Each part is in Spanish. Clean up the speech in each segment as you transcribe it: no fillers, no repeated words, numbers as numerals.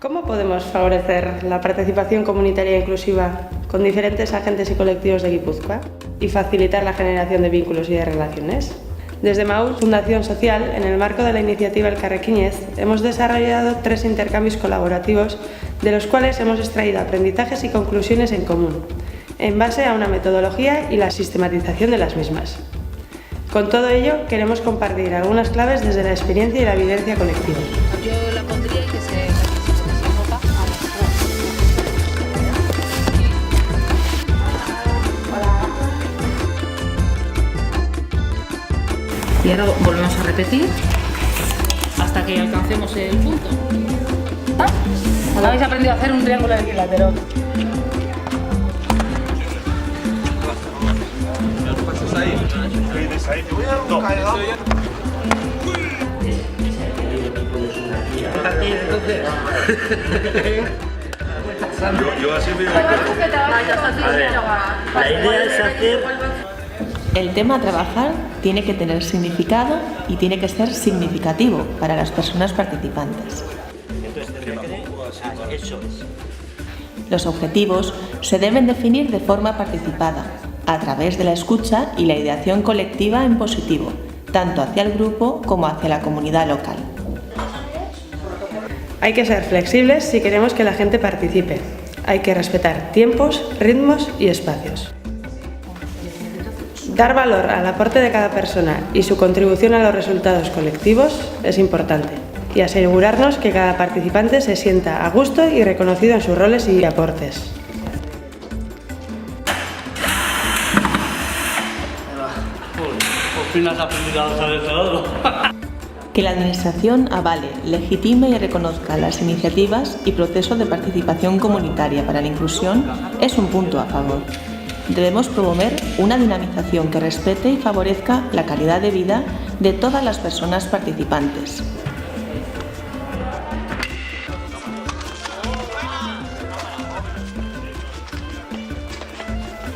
¿Cómo podemos favorecer la participación comunitaria inclusiva con diferentes agentes y colectivos de Guipúzcoa y facilitar la generación de vínculos y de relaciones? Desde MAUS, Fundación Social, en el marco de la iniciativa Elkarrekinez, hemos desarrollado 3 intercambios colaborativos de los cuales hemos extraído aprendizajes y conclusiones en común, en base a una metodología y la sistematización de las mismas. Con todo ello, queremos compartir algunas claves desde la experiencia y la vivencia colectiva. Yo la pondría y que se enfoca. Y ahora volvemos a repetir hasta que alcancemos el punto. ¿Habéis aprendido a hacer un triángulo equilátero? Yo así me la idea es hacer... El tema a trabajar tiene que tener significado y tiene que ser significativo para las personas participantes. Los objetivos se deben definir de forma participada, a través de la escucha y la ideación colectiva en positivo, tanto hacia el grupo como hacia la comunidad local. Hay que ser flexibles si queremos que la gente participe. Hay que respetar tiempos, ritmos y espacios. Dar valor al aporte de cada persona y su contribución a los resultados colectivos es importante, y asegurarnos que cada participante se sienta a gusto y reconocido en sus roles y aportes. Por fin has aprendido a saber todo. Que la Administración avale, legitime y reconozca las iniciativas y procesos de participación comunitaria para la inclusión es un punto a favor. Debemos promover una dinamización que respete y favorezca la calidad de vida de todas las personas participantes.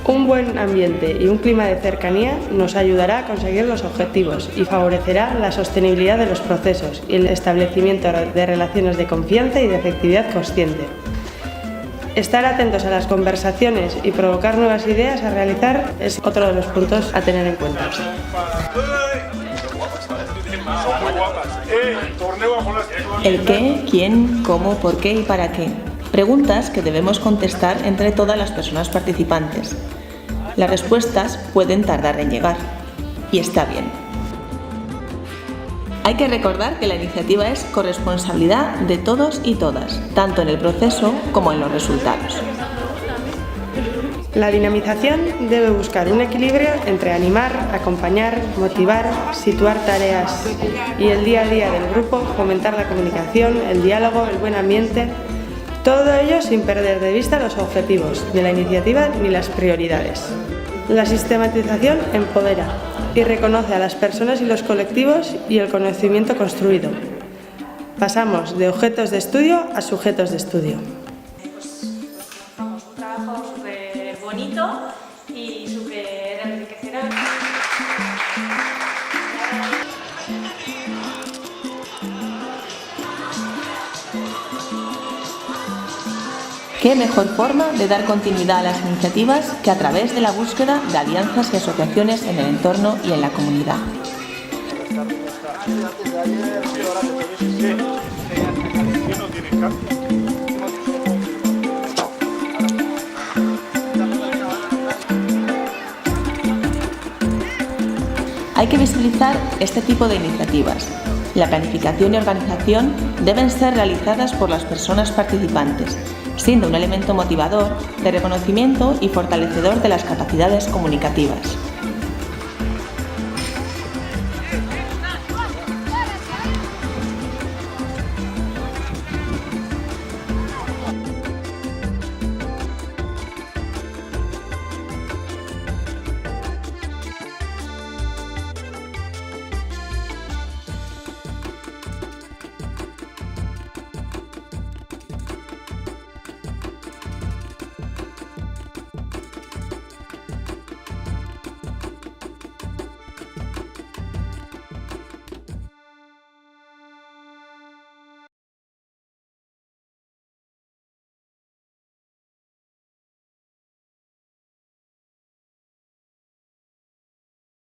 Un buen ambiente y un clima de cercanía nos ayudará a conseguir los objetivos y favorecerá la sostenibilidad de los procesos y el establecimiento de relaciones de confianza y de efectividad consciente. Estar atentos a las conversaciones y provocar nuevas ideas a realizar es otro de los puntos a tener en cuenta. El qué, quién, cómo, por qué y para qué. Preguntas que debemos contestar entre todas las personas participantes. Las respuestas pueden tardar en llegar, y está bien. Hay que recordar que la iniciativa es corresponsabilidad de todos y todas, tanto en el proceso como en los resultados. La dinamización debe buscar un equilibrio entre animar, acompañar, motivar, situar tareas y el día a día del grupo, fomentar la comunicación, el diálogo, el buen ambiente. Todo ello sin perder de vista los objetivos de la iniciativa ni las prioridades. La sistematización empodera y reconoce a las personas y los colectivos y el conocimiento construido. Pasamos de objetos de estudio a sujetos de estudio. Vamos, un trabajo súper bonito y súper enriquecedor. ¿Qué mejor forma de dar continuidad a las iniciativas que a través de la búsqueda de alianzas y asociaciones en el entorno y en la comunidad? Hay que visibilizar este tipo de iniciativas. La planificación y organización deben ser realizadas por las personas participantes, siendo un elemento motivador de reconocimiento y fortalecedor de las capacidades comunicativas.